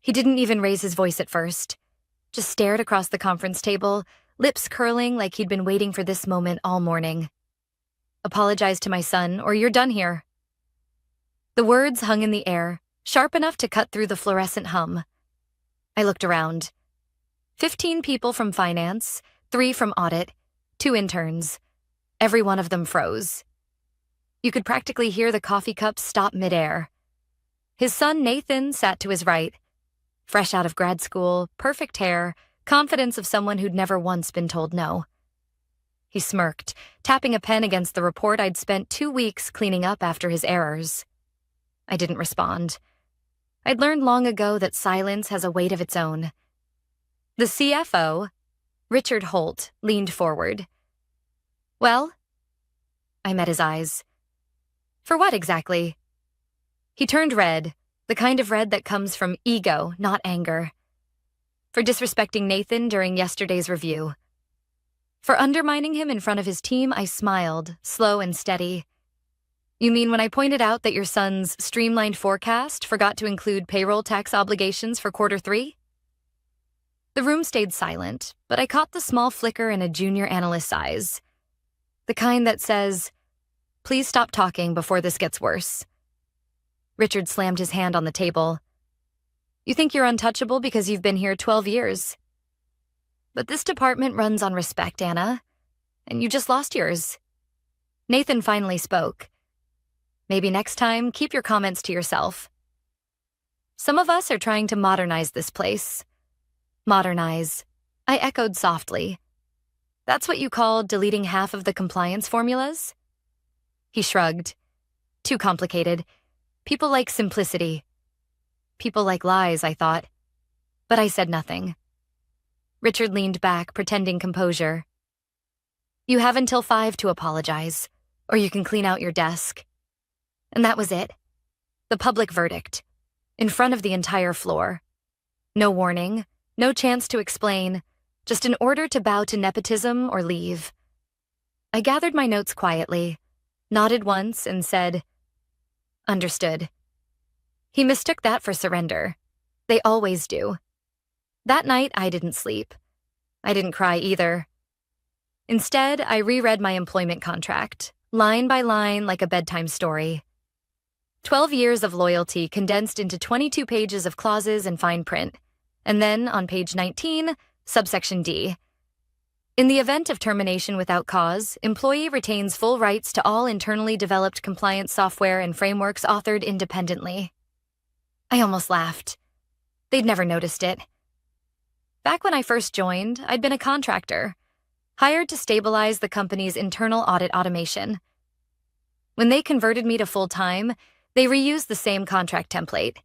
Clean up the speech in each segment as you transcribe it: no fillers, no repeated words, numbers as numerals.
He didn't even raise his voice at first, just stared across the conference table, lips curling like he'd been waiting for this moment all morning. "Apologize to my son, or you're done here." The words hung in the air, sharp enough to cut through the fluorescent hum. I looked around. 15 people from finance, 3 from audit, 2 interns. Every one of them froze. You could practically hear the coffee cups stop midair. His son Nathan sat to his right, fresh out of grad school, perfect hair, confidence of someone who'd never once been told no. He smirked, tapping a pen against the report I'd spent 2 weeks cleaning up after his errors. I didn't respond. I'd learned long ago that silence has a weight of its own. The CFO, Richard Holt, leaned forward. "Well?" I met his eyes. "For what exactly?" He turned red, the kind of red that comes from ego, not anger. "For disrespecting Nathan during yesterday's review." For undermining him in front of his team, I smiled, slow and steady. "You mean when I pointed out that your son's streamlined forecast forgot to include payroll tax obligations for Q3? The room stayed silent, but I caught the small flicker in a junior analyst's eyes. The kind that says, "Please stop talking before this gets worse." Richard slammed his hand on the table. "You think you're untouchable because you've been here 12 years. But this department runs on respect, Anna, and you just lost yours." Nathan finally spoke. "Maybe next time, keep your comments to yourself. Some of us are trying to modernize this place." "Modernize," I echoed softly. "That's what you call deleting half of the compliance formulas?" He shrugged. "Too complicated. People like simplicity." "People like lies," I thought. But I said nothing. Richard leaned back, pretending composure. "You have until 5 to apologize, or you can clean out your desk." And that was it. The public verdict. In front of the entire floor. No warning, no chance to explain, just an order to bow to nepotism or leave. I gathered my notes quietly, nodded once, and said, "Understood." He mistook that for surrender. They always do. That night, I didn't sleep. I didn't cry either. Instead, I reread my employment contract, line by line like a bedtime story. 12 years of loyalty condensed into 22 pages of clauses and fine print. And then, on page 19, subsection D. In the event of termination without cause, employee retains full rights to all internally developed compliance software and frameworks authored independently. I almost laughed. They'd never noticed it. Back when I first joined, I'd been a contractor, hired to stabilize the company's internal audit automation. When they converted me to full-time, they reused the same contract template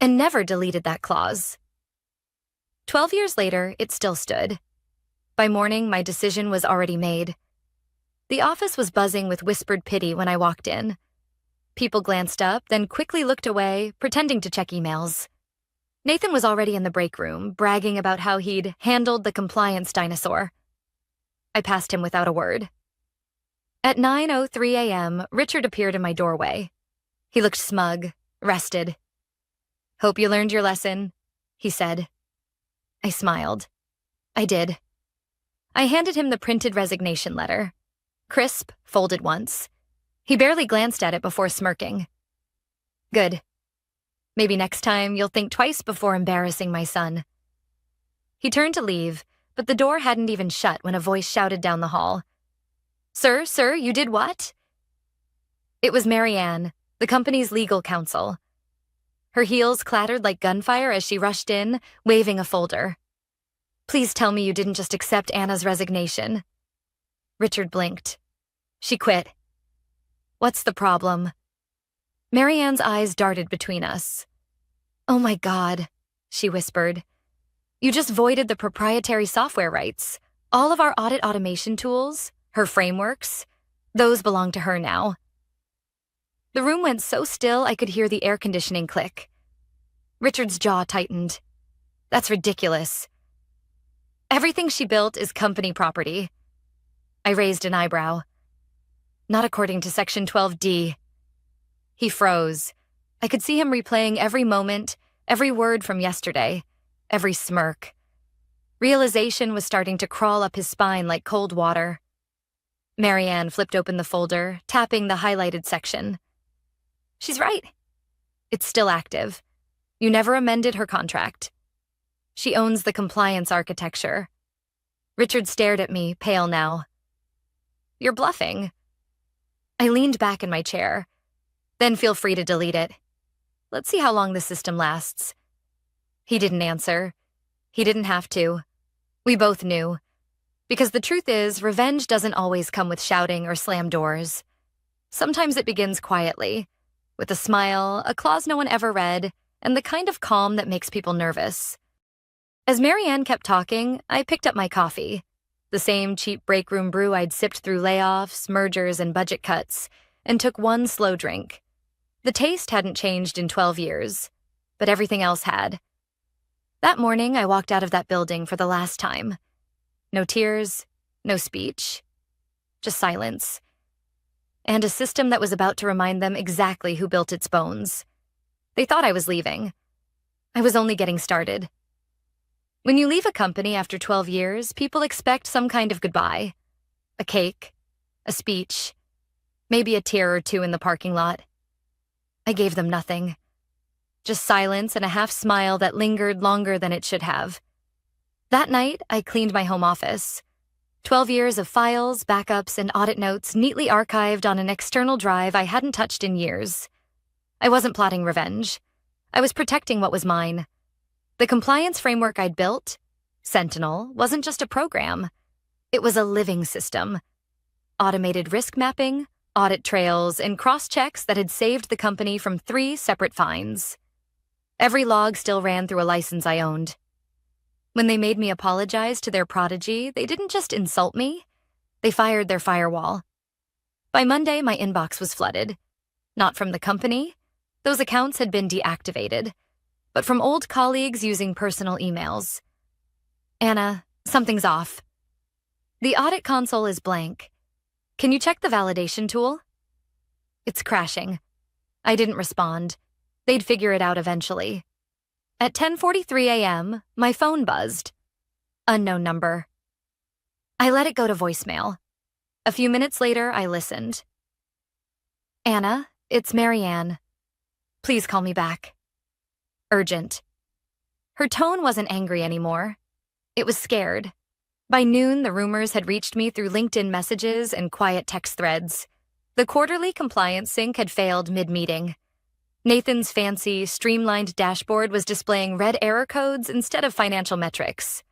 and never deleted that clause. 12 years later, it still stood. By morning, my decision was already made. The office was buzzing with whispered pity when I walked in. People glanced up, then quickly looked away, pretending to check emails. Nathan was already in the break room, bragging about how he'd handled the compliance dinosaur. I passed him without a word. At 9:03 a.m., Richard appeared in my doorway. He looked smug, rested. "Hope you learned your lesson," he said. I smiled. I did. I handed him the printed resignation letter. Crisp, folded once. He barely glanced at it before smirking. "Good. Maybe next time you'll think twice before embarrassing my son." He turned to leave, but the door hadn't even shut when a voice shouted down the hall. Sir, you did what?" It was Marianne, the company's legal counsel. Her heels clattered like gunfire as she rushed in, waving a folder. "Please tell me you didn't just accept Anna's resignation." Richard blinked. "She quit." "What's the problem?" Marianne's eyes darted between us. "Oh my God," she whispered. "You just voided the proprietary software rights. All of our audit automation tools, her frameworks, those belong to her now." The room went so still I could hear the air conditioning click. Richard's jaw tightened. "That's ridiculous." "Everything she built is company property." I raised an eyebrow. "Not according to Section 12D. He froze. I could see him replaying every moment, Every word from yesterday, every smirk. Realization was starting to crawl up his spine like cold water. Marianne flipped open the folder, tapping the highlighted section. She's right. It's still active. You never amended her contract. She owns the compliance architecture. Richard stared at me, pale now. You're bluffing. I leaned back in my chair. Then feel free to delete it. Let's see how long the system lasts. He didn't answer. He didn't have to. We both knew. Because the truth is, revenge doesn't always come with shouting or slam doors. Sometimes it begins quietly, with a smile, a clause no one ever read, and the kind of calm that makes people nervous. As Marianne kept talking, I picked up my coffee. The same cheap break room brew I'd sipped through layoffs, mergers, and budget cuts, and took one slow drink. The taste hadn't changed in 12 years, but everything else had. That morning, I walked out of that building for the last time. No tears, no speech, just silence. And a system that was about to remind them exactly who built its bones. They thought I was leaving. I was only getting started. When you leave a company after 12 years, people expect some kind of goodbye. A cake, a speech, maybe a tear or two in the parking lot. I gave them nothing. Just silence and a half smile that lingered longer than it should have. That night, I cleaned my home office. 12 years of files, backups, and audit notes neatly archived on an external drive I hadn't touched in years. I wasn't plotting revenge. I was protecting what was mine. The compliance framework I'd built, Sentinel, wasn't just a program. It was a living system. Automated risk mapping, audit trails, and cross-checks that had saved the company from 3 separate fines. Every log still ran through a license I owned. When they made me apologize to their prodigy, they didn't just insult me. They fired their firewall. By Monday, my inbox was flooded. Not from the company. Those accounts had been deactivated. But from old colleagues using personal emails. Anna, something's off. The audit console is blank. Can you check the validation tool? It's crashing. I didn't respond. They'd figure it out eventually. At 10:43 a.m., my phone buzzed. Unknown number. I let it go to voicemail. A few minutes later, I listened. Anna, it's Marianne. Please call me back. Urgent. Her tone wasn't angry anymore. It was scared. By noon, the rumors had reached me through LinkedIn messages and quiet text threads. The quarterly compliance sync had failed mid-meeting. Nathan's fancy, streamlined dashboard was displaying red error codes instead of financial metrics.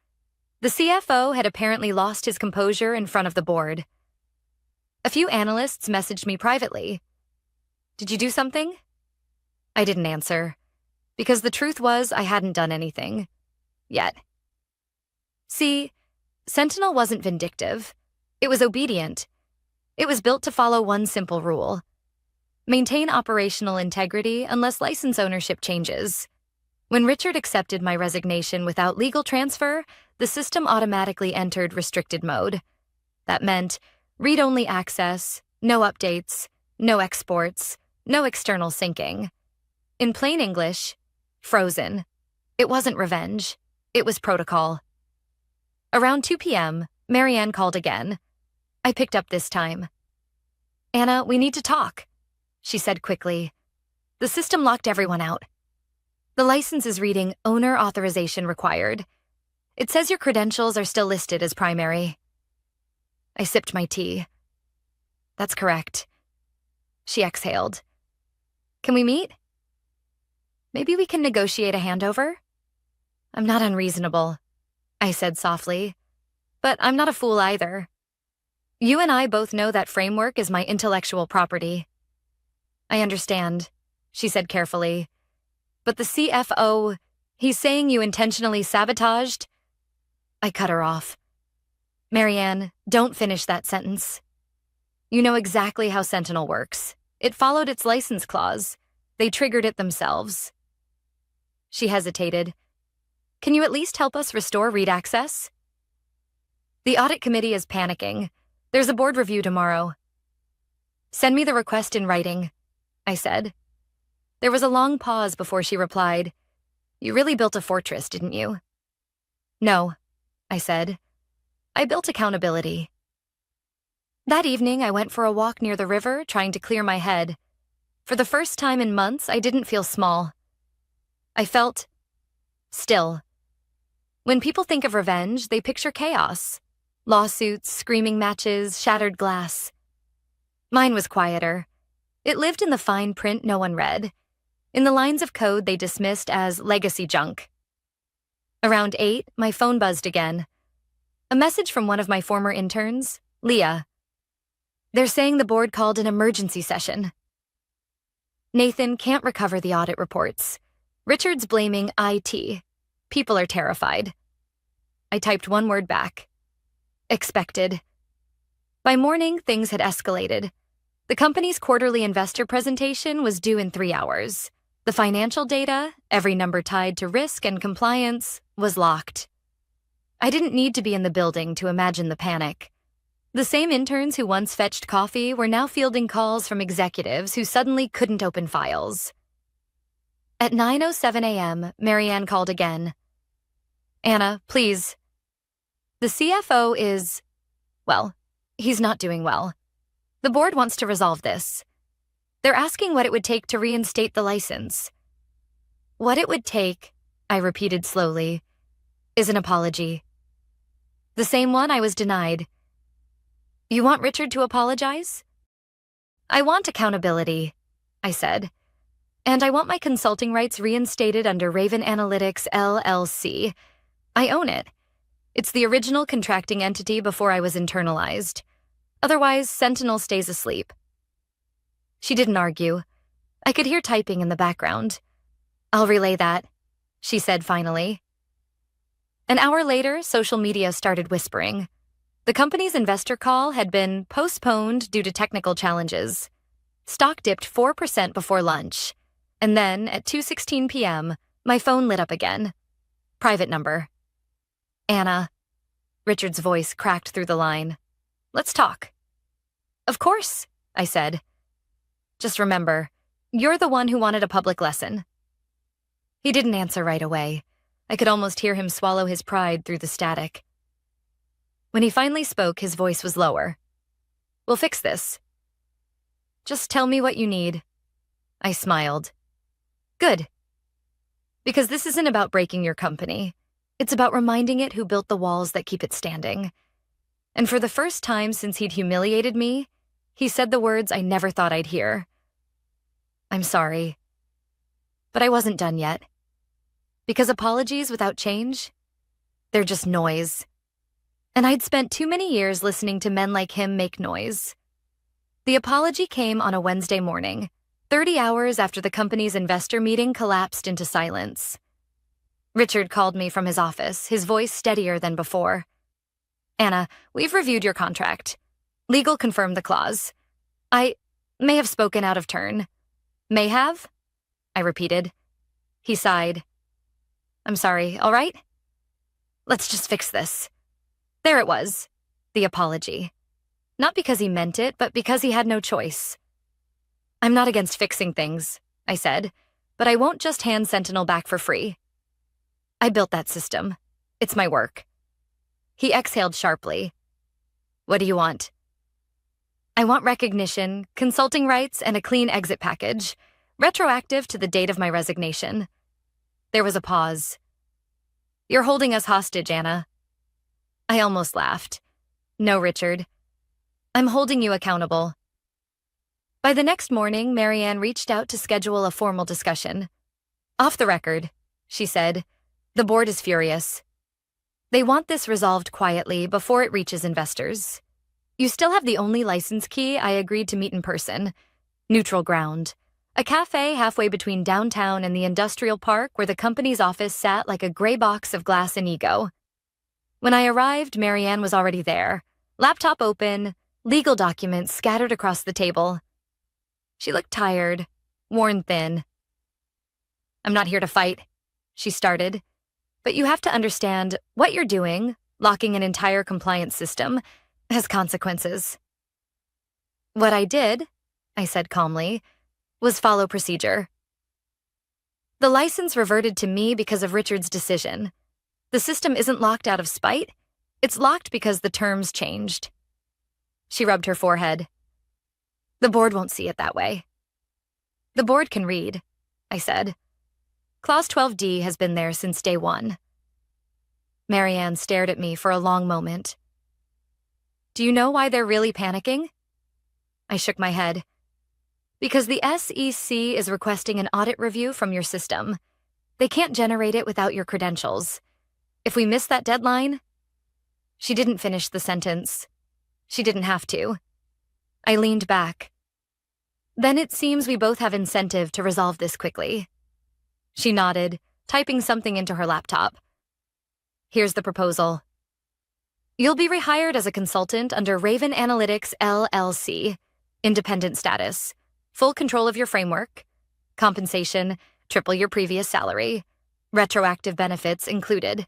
The CFO had apparently lost his composure in front of the board. A few analysts messaged me privately. Did you do something? I didn't answer, because the truth was I hadn't done anything. Yet. See, Sentinel wasn't vindictive. It was obedient. It was built to follow one simple rule. Maintain operational integrity unless license ownership changes. When Richard accepted my resignation without legal transfer, the system automatically entered restricted mode. That meant read-only access, no updates, no exports, no external syncing. In plain English, frozen. It wasn't revenge. It was protocol. Around 2 p.m., Marianne called again. I picked up this time. Anna, we need to talk, she said quickly. The system locked everyone out. The license is reading owner authorization required. It says your credentials are still listed as primary. I sipped my tea. That's correct. She exhaled. Can we meet? Maybe we can negotiate a handover? I'm not unreasonable, I said softly. But I'm not a fool either. You and I both know that framework is my intellectual property. I understand, she said carefully. But the CFO, he's saying you intentionally sabotaged? I cut her off. Marianne, don't finish that sentence. You know exactly how Sentinel works. It followed its license clause. They triggered it themselves. She hesitated. Can you at least help us restore read access? The audit committee is panicking. There's a board review tomorrow. Send me the request in writing, I said. There was a long pause before she replied. You really built a fortress, didn't you? No, I said. I built accountability. That evening, I went for a walk near the river, trying to clear my head. For the first time in months, I didn't feel small. I felt still. When people think of revenge, they picture chaos. Lawsuits, screaming matches, shattered glass. Mine was quieter. It lived in the fine print no one read, in the lines of code they dismissed as legacy junk. Around 8, my phone buzzed again. A message from one of my former interns, Leah. They're saying the board called an emergency session. Nathan can't recover the audit reports. Richard's blaming IT. People are terrified. I typed one word back. Expected. By morning, things had escalated. The company's quarterly investor presentation was due in 3 hours. The financial data, every number tied to risk and compliance, was locked. I didn't need to be in the building to imagine the panic. The same interns who once fetched coffee were now fielding calls from executives who suddenly couldn't open files. At 9:07 a.m., Marianne called again. Anna, please. The CFO is, well, he's not doing well. The board wants to resolve this. They're asking what it would take to reinstate the license. What it would take, I repeated slowly, is an apology. The same one I was denied. You want Richard to apologize? I want accountability, I said. And I want my consulting rights reinstated under Raven Analytics, LLC. I own it. It's the original contracting entity before I was internalized. Otherwise, Sentinel stays asleep. She didn't argue. I could hear typing in the background. I'll relay that, she said finally. An hour later, social media started whispering. The company's investor call had been postponed due to technical challenges. Stock dipped 4% before lunch. And then, at 2:16 p.m., my phone lit up again. Private number. Anna. Richard's voice cracked through the line. Let's talk. Of course, I said. Just remember, you're the one who wanted a public lesson. He didn't answer right away. I could almost hear him swallow his pride through the static. When he finally spoke, his voice was lower. We'll fix this. Just tell me what you need. I smiled. Good. Because this isn't about breaking your company. It's about reminding it who built the walls that keep it standing. And for the first time since he'd humiliated me, he said the words I never thought I'd hear. I'm sorry. But I wasn't done yet. Because apologies without change, they're just noise. And I'd spent too many years listening to men like him make noise. The apology came on a Wednesday morning, 30 hours after the company's investor meeting collapsed into silence. Richard called me from his office, his voice steadier than before. Anna, we've reviewed your contract. Legal confirmed the clause. I may have spoken out of turn. May have? I repeated. He sighed. I'm sorry, all right? Let's just fix this. There it was, the apology. Not because he meant it, but because he had no choice. I'm not against fixing things, I said, but I won't just hand Sentinel back for free. I built that system. It's my work. He exhaled sharply. What do you want? I want recognition, consulting rights, and a clean exit package, retroactive to the date of my resignation. There was a pause. You're holding us hostage, Anna. I almost laughed. No, Richard. I'm holding you accountable. By the next morning, Marianne reached out to schedule a formal discussion. Off the record, she said. The board is furious. They want this resolved quietly before it reaches investors. You still have the only license key I agreed to meet in person. Neutral ground. A cafe halfway between downtown and the industrial park where the company's office sat like a gray box of glass and ego. When I arrived, Marianne was already there. Laptop open, legal documents scattered across the table. She looked tired, worn thin. I'm not here to fight, she started. But you have to understand, what you're doing, locking an entire compliance system, has consequences. What I did, I said calmly, was follow procedure. The license reverted to me because of Richard's decision. The system isn't locked out of spite. It's locked because the terms changed. She rubbed her forehead. The board won't see it that way. The board can read, I said. Clause 12D has been there since day one. Marianne stared at me for a long moment. Do you know why they're really panicking? I shook my head. Because the SEC is requesting an audit review from your system. They can't generate it without your credentials. If we miss that deadline... She didn't finish the sentence. She didn't have to. I leaned back. Then it seems we both have incentive to resolve this quickly. She nodded, typing something into her laptop. Here's the proposal. You'll be rehired as a consultant under Raven Analytics LLC, independent status, full control of your framework, compensation, triple your previous salary, retroactive benefits included.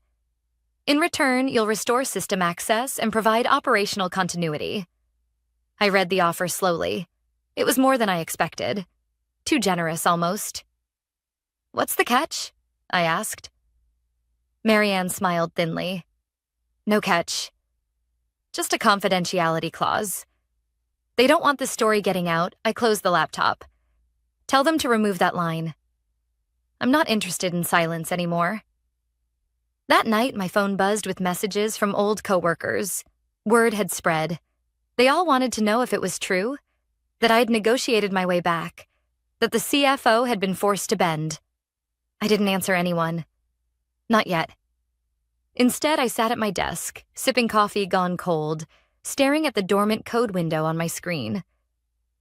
In return, you'll restore system access and provide operational continuity. I read the offer slowly. It was more than I expected. Too generous, almost. What's the catch? I asked. Marianne smiled thinly. No catch. Just a confidentiality clause. They don't want the story getting out. I closed the laptop. Tell them to remove that line. I'm not interested in silence anymore. That night, my phone buzzed with messages from old coworkers. Word had spread. They all wanted to know if it was true, that I'd negotiated my way back, that the CFO had been forced to bend. I didn't answer anyone. Not yet. Instead, I sat at my desk, sipping coffee gone cold, staring at the dormant code window on my screen.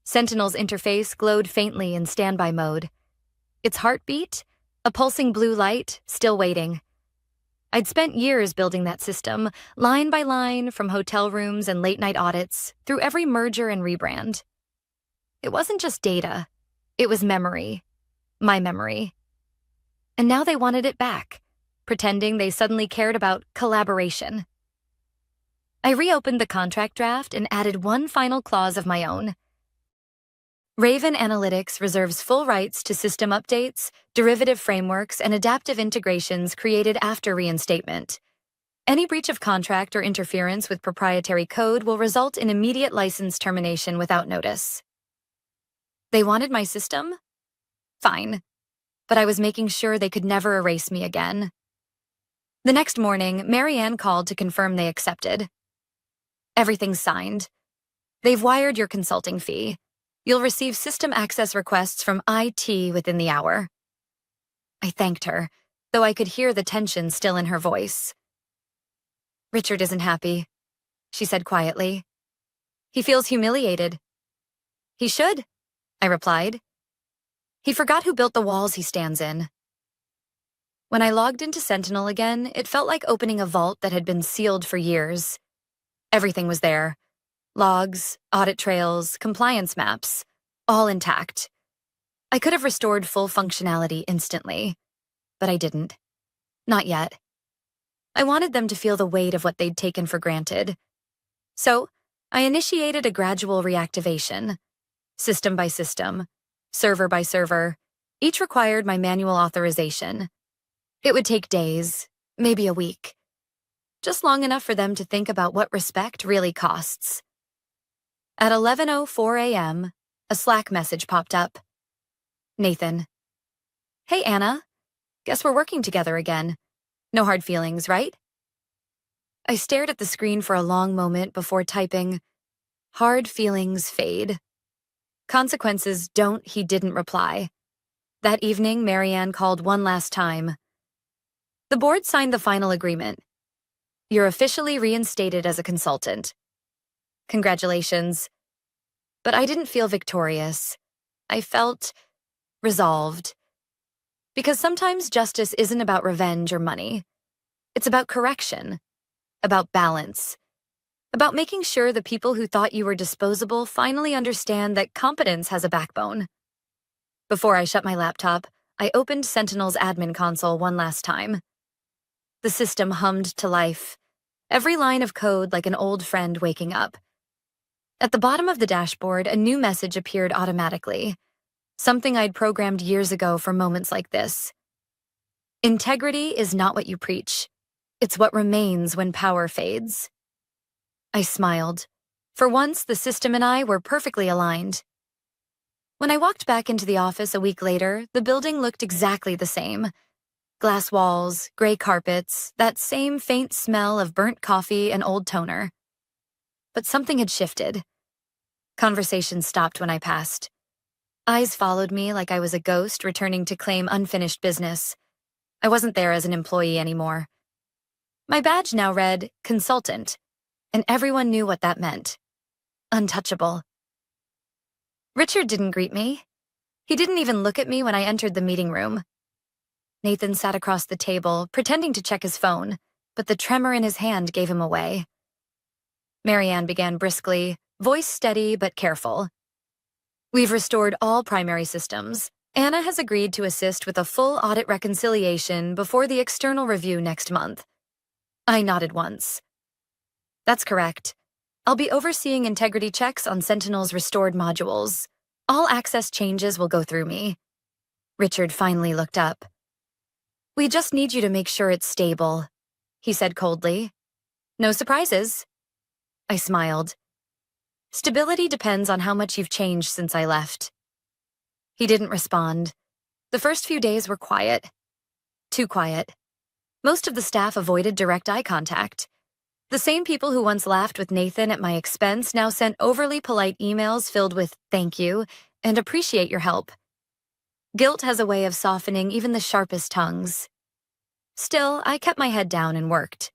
Sentinel's interface glowed faintly in standby mode. Its heartbeat, a pulsing blue light, still waiting. I'd spent years building that system, line by line, from hotel rooms and late-night audits, through every merger and rebrand. It wasn't just data. It was memory. My memory. And now they wanted it back, pretending they suddenly cared about collaboration. I reopened the contract draft and added one final clause of my own. Raven Analytics reserves full rights to system updates, derivative frameworks, and adaptive integrations created after reinstatement. Any breach of contract or interference with proprietary code will result in immediate license termination without notice. They wanted my system? Fine. But I was making sure they could never erase me again. The next morning, Marianne called to confirm they accepted. Everything's signed. They've wired your consulting fee. You'll receive system access requests from IT within the hour. I thanked her, though I could hear the tension still in her voice. Richard isn't happy, she said quietly. He feels humiliated. He should, I replied. He forgot who built the walls he stands in. When I logged into Sentinel again, it felt like opening a vault that had been sealed for years. Everything was there. Logs, audit trails, compliance maps, all intact. I could have restored full functionality instantly, but I didn't. Not yet. I wanted them to feel the weight of what they'd taken for granted. So, I initiated a gradual reactivation. System by system, server by server, each required my manual authorization. It would take days, maybe a week. Just long enough for them to think about what respect really costs. At 11:04 a.m., a Slack message popped up. Nathan. Hey, Anna. Guess we're working together again. No hard feelings, right? I stared at the screen for a long moment before typing, hard feelings fade. Consequences don't, he didn't reply. That evening, Marianne called one last time. The board signed the final agreement. You're officially reinstated as a consultant. Congratulations. But I didn't feel victorious. I felt resolved. Because sometimes justice isn't about revenge or money. It's about correction, about balance, about making sure the people who thought you were disposable finally understand that competence has a backbone. Before I shut my laptop, I opened Sentinel's admin console one last time. The system hummed to life, every line of code like an old friend waking up. At the bottom of the dashboard, a new message appeared automatically, something I'd programmed years ago for moments like this. Integrity is not what you preach. It's what remains when power fades. I smiled. For once, the system and I were perfectly aligned. When I walked back into the office a week later, the building looked exactly the same. Glass walls, gray carpets, that same faint smell of burnt coffee and old toner. But something had shifted. Conversation stopped when I passed. Eyes followed me like I was a ghost returning to claim unfinished business. I wasn't there as an employee anymore. My badge now read consultant, and everyone knew what that meant. Untouchable. Richard didn't greet me. He didn't even look at me when I entered the meeting room. Nathan sat across the table, pretending to check his phone, but the tremor in his hand gave him away. Marianne began briskly, voice steady but careful. We've restored all primary systems. Anna has agreed to assist with a full audit reconciliation before the external review next month. I nodded once. That's correct. I'll be overseeing integrity checks on Sentinel's restored modules. All access changes will go through me. Richard finally looked up. We just need you to make sure it's stable, he said coldly. No surprises. I smiled. Stability depends on how much you've changed since I left. He didn't respond. The first few days were quiet. Too quiet. Most of the staff avoided direct eye contact. The same people who once laughed with Nathan at my expense now sent overly polite emails filled with thank you and appreciate your help. Guilt has a way of softening even the sharpest tongues. Still, I kept my head down and worked.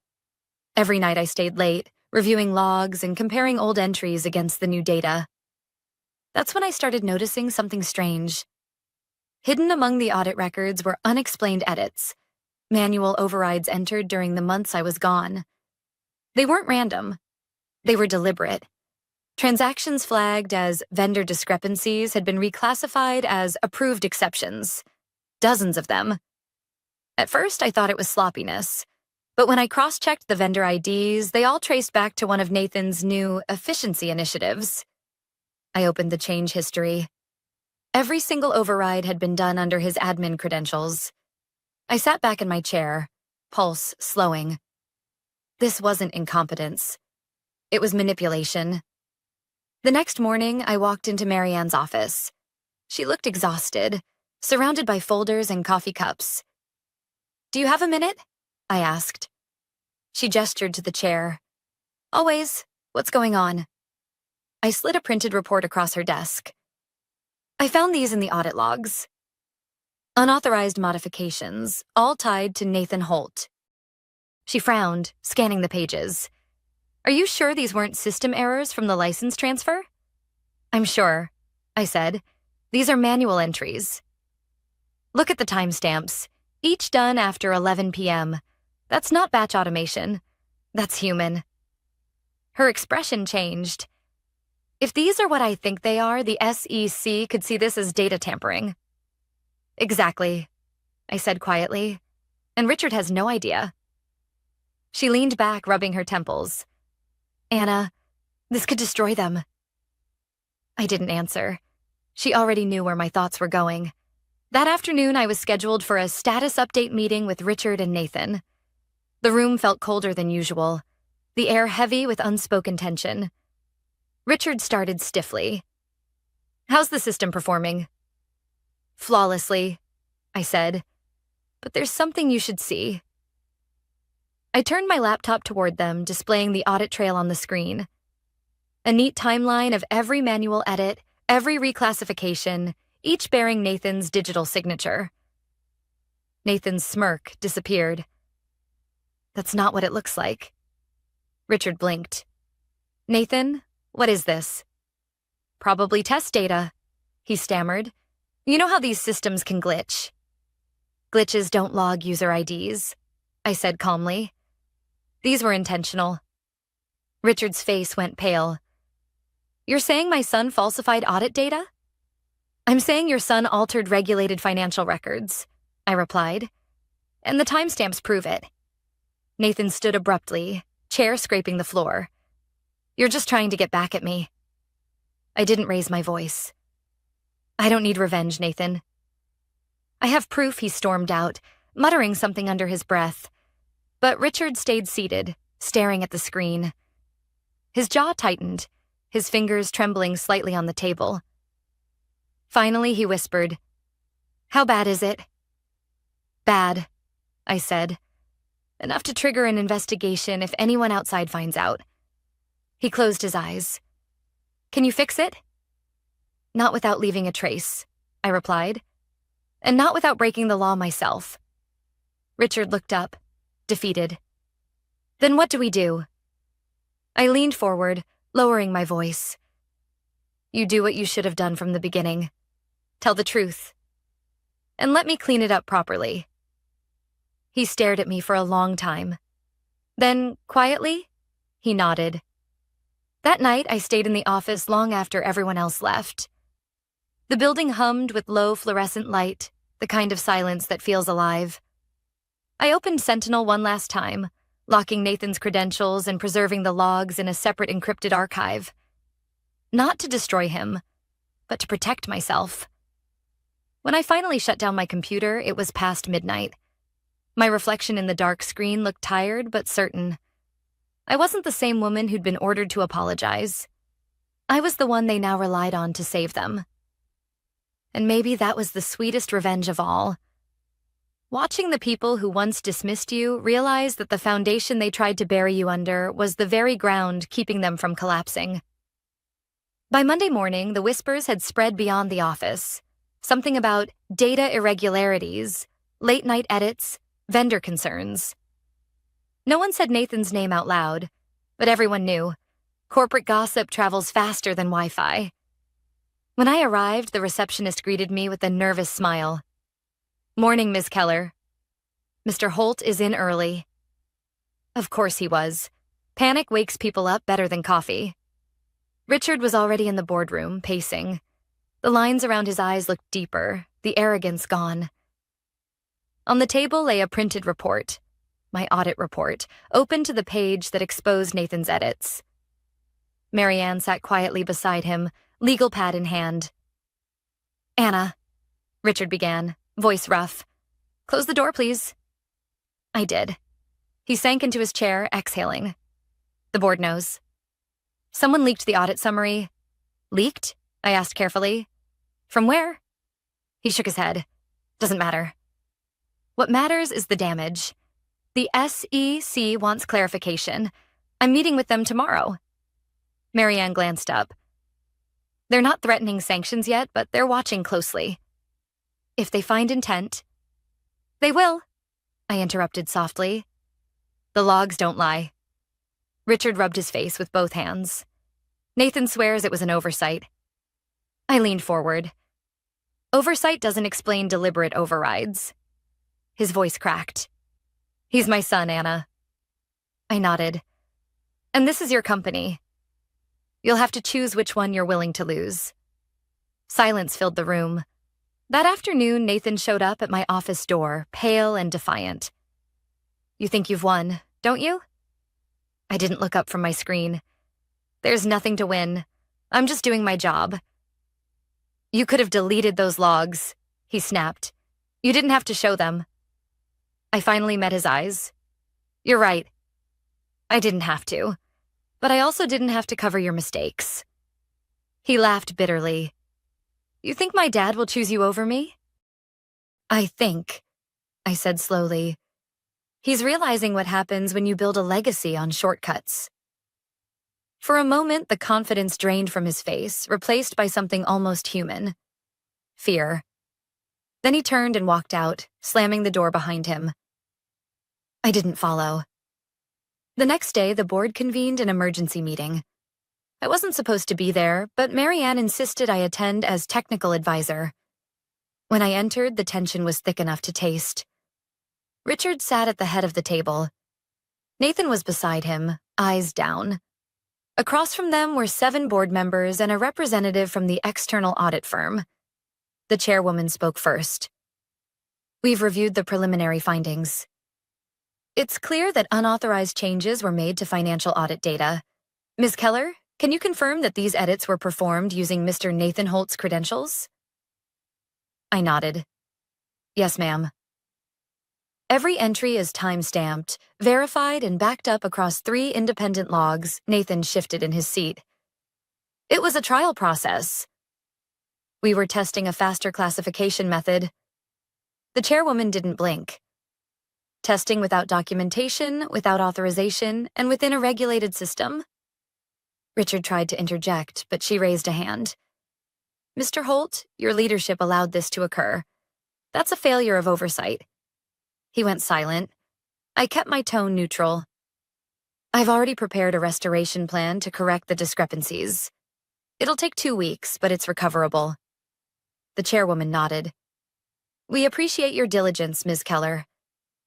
Every night I stayed late, reviewing logs and comparing old entries against the new data. That's when I started noticing something strange. Hidden among the audit records were unexplained edits, manual overrides entered during the months I was gone. They weren't random. They were deliberate. Transactions flagged as vendor discrepancies had been reclassified as approved exceptions. Dozens of them. At first, I thought it was sloppiness. But when I cross-checked the vendor IDs, they all traced back to one of Nathan's new efficiency initiatives. I opened the change history. Every single override had been done under his admin credentials. I sat back in my chair, pulse slowing. This wasn't incompetence. It was manipulation. The next morning, I walked into Marianne's office. She looked exhausted, surrounded by folders and coffee cups. Do you have a minute? I asked. She gestured to the chair. Always. What's going on? I slid a printed report across her desk. I found these in the audit logs. Unauthorized modifications, all tied to Nathan Holt. She frowned, scanning the pages. Are you sure these weren't system errors from the license transfer? I'm sure, I said. These are manual entries. Look at the timestamps, each done after 11 p.m. That's not batch automation. That's human. Her expression changed. If these are what I think they are, the SEC could see this as data tampering. Exactly, I said quietly, and Richard has no idea. She leaned back, rubbing her temples. Anna, this could destroy them. I didn't answer. She already knew where my thoughts were going. That afternoon, I was scheduled for a status update meeting with Richard and Nathan. The room felt colder than usual, the air heavy with unspoken tension. Richard started stiffly. How's the system performing? Flawlessly, I said. But there's something you should see. I turned my laptop toward them, displaying the audit trail on the screen. A neat timeline of every manual edit, every reclassification, each bearing Nathan's digital signature. Nathan's smirk disappeared. That's not what it looks like. Richard blinked. Nathan, what is this? Probably test data, he stammered. You know how these systems can glitch. Glitches don't log user IDs, I said calmly. These were intentional. Richard's face went pale. You're saying my son falsified audit data? I'm saying your son altered regulated financial records, I replied. And the timestamps prove it. Nathan stood abruptly, chair scraping the floor. You're just trying to get back at me. I didn't raise my voice. I don't need revenge, Nathan. I have proof, he stormed out. muttering something under his breath. But Richard stayed seated, staring at the screen. His jaw tightened, his fingers trembling slightly on the table. Finally, he whispered, "How bad is it?" "Bad," I said. "Enough to trigger an investigation if anyone outside finds out." He closed his eyes. "Can you fix it?" "Not without leaving a trace," I replied. "And not without breaking the law myself." Richard looked up, defeated. "Then what do we do?" I leaned forward, lowering my voice. "You do what you should have done from the beginning. Tell the truth. And let me clean it up properly." He stared at me for a long time. Then, quietly, he nodded. That night, I stayed in the office long after everyone else left. The building hummed with low fluorescent light, the kind of silence that feels alive. I opened Sentinel one last time, locking Nathan's credentials and preserving the logs in a separate encrypted archive. Not to destroy him, but to protect myself. When I finally shut down my computer, it was past midnight. My reflection in the dark screen looked tired but certain. I wasn't the same woman who'd been ordered to apologize. I was the one they now relied on to save them. And maybe that was the sweetest revenge of all. Watching the people who once dismissed you realize that the foundation they tried to bury you under was the very ground keeping them from collapsing. By Monday morning, the whispers had spread beyond the office. Something about data irregularities, late-night edits, vendor concerns. No one said Nathan's name out loud, but everyone knew. Corporate gossip travels faster than Wi-Fi. When I arrived, the receptionist greeted me with a nervous smile. "Morning, Ms. Keller. Mr. Holt is in early." Of course he was. Panic wakes people up better than coffee. Richard was already in the boardroom, pacing. The lines around his eyes looked deeper, the arrogance gone. On the table lay a printed report, my audit report, open to the page that exposed Nathan's edits. Marianne sat quietly beside him, legal pad in hand. "Anna," Richard began, voice rough. "Close the door, please." I did. He sank into his chair, exhaling. "The board knows." "Someone leaked the audit summary." "Leaked?" I asked carefully. "From where?" He shook his head. "Doesn't matter. What matters is the damage. The SEC wants clarification. I'm meeting with them tomorrow." Marianne glanced up. "They're not threatening sanctions yet, but they're watching closely. If they find intent..." "They will," I interrupted softly. "The logs don't lie." Richard rubbed his face with both hands. "Nathan swears it was an oversight." I leaned forward. "Oversight doesn't explain deliberate overrides." His voice cracked. "He's my son, Anna." I nodded. "And this is your company. You'll have to choose which one you're willing to lose." Silence filled the room. That afternoon, Nathan showed up at my office door, pale and defiant. "You think you've won, don't you?" I didn't look up from my screen. "There's nothing to win. I'm just doing my job." "You could have deleted those logs," he snapped. "You didn't have to show them." I finally met his eyes. "You're right. I didn't have to. But I also didn't have to cover your mistakes." He laughed bitterly. "You think my dad will choose you over me?" "I think," I said slowly, "he's realizing what happens when you build a legacy on shortcuts." For a moment, the confidence drained from his face, replaced by something almost human. Fear. Then he turned and walked out, slamming the door behind him. I didn't follow. The next day, the board convened an emergency meeting. I wasn't supposed to be there, but Marianne insisted I attend as technical advisor. When I entered, the tension was thick enough to taste. Richard sat at the head of the table. Nathan was beside him, eyes down. Across from them were 7 board members and a representative from the external audit firm. The chairwoman spoke first. "We've reviewed the preliminary findings. It's clear that unauthorized changes were made to financial audit data. Ms. Keller, can you confirm that these edits were performed using Mr. Nathan Holt's credentials?" I nodded. "Yes, ma'am." Every entry is time-stamped, verified, and backed up across 3 independent logs. Nathan shifted in his seat. It was a trial process. We were testing a faster classification method. The chairwoman didn't blink. Testing without documentation, without authorization, and within a regulated system? Richard tried to interject, but she raised a hand. Mr. Holt, your leadership allowed this to occur. That's a failure of oversight. He went silent. I kept my tone neutral. I've already prepared a restoration plan to correct the discrepancies. It'll take 2 weeks, but it's recoverable. The chairwoman nodded. We appreciate your diligence, Ms. Keller.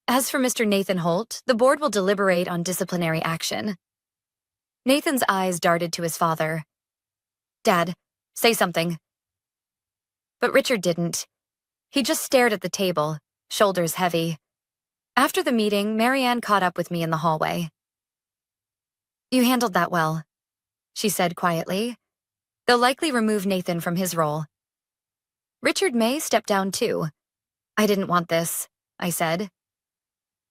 As for Mr. Nathan Holt, the board will deliberate on disciplinary action. Nathan's eyes darted to his father. Dad, say something. But Richard didn't. He just stared at the table, shoulders heavy. After the meeting, Marianne caught up with me in the hallway. You handled that well, she said quietly. They'll likely remove Nathan from his role. Richard may step down too. I didn't want this, I said.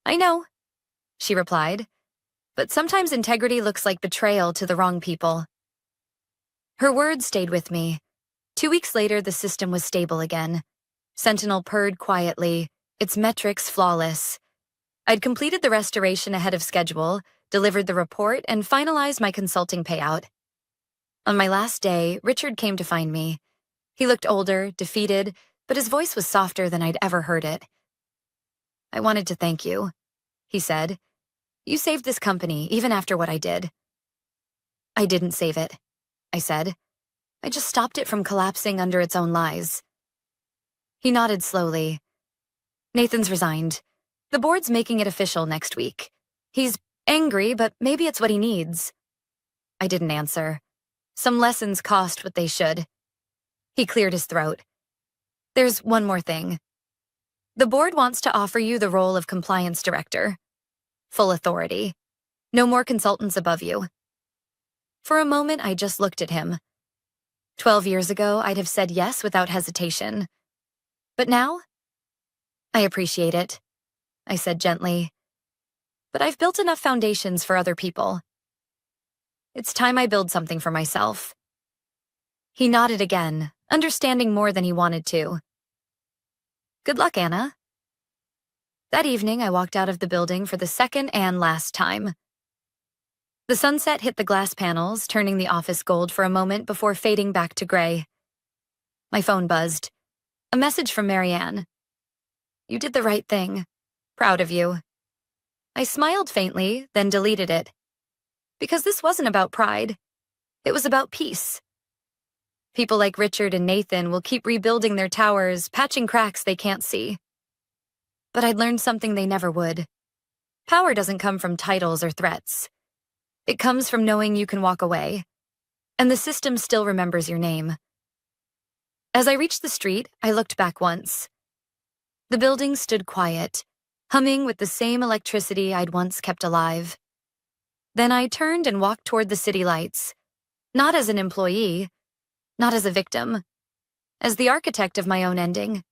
I know, she replied, but sometimes integrity looks like betrayal to the wrong people. Her words stayed with me. 2 weeks later, the system was stable again. Sentinel purred quietly, its metrics flawless. I'd completed the restoration ahead of schedule, delivered the report, and finalized my consulting payout. On my last day, Richard came to find me. He looked older, defeated, but his voice was softer than I'd ever heard it. I wanted to thank you, he said. You saved this company, even after what I did. I didn't save it, I said. I just stopped it from collapsing under its own lies. He nodded slowly. Nathan's resigned. The board's making it official next week. He's angry, but maybe it's what he needs. I didn't answer. Some lessons cost what they should. He cleared his throat. There's one more thing. The board wants to offer you the role of compliance director. Full authority. No more consultants above you. For a moment, I just looked at him. 12 years ago, I'd have said yes without hesitation. But now? I appreciate it, I said gently. But I've built enough foundations for other people. It's time I build something for myself. He nodded again, understanding more than he wanted to. Good luck, Anna. That evening, I walked out of the building for the second and last time. The sunset hit the glass panels, turning the office gold for a moment before fading back to gray. My phone buzzed. A message from Marianne. You did the right thing. Proud of you. I smiled faintly, then deleted it. Because this wasn't about pride. It was about peace. People like Richard and Nathan will keep rebuilding their towers, patching cracks they can't see. But I'd learned something they never would. Power doesn't come from titles or threats. It comes from knowing you can walk away. And the system still remembers your name. As I reached the street, I looked back once. The building stood quiet, humming with the same electricity I'd once kept alive. Then I turned and walked toward the city lights, not as an employee, not as a victim, as the architect of my own ending.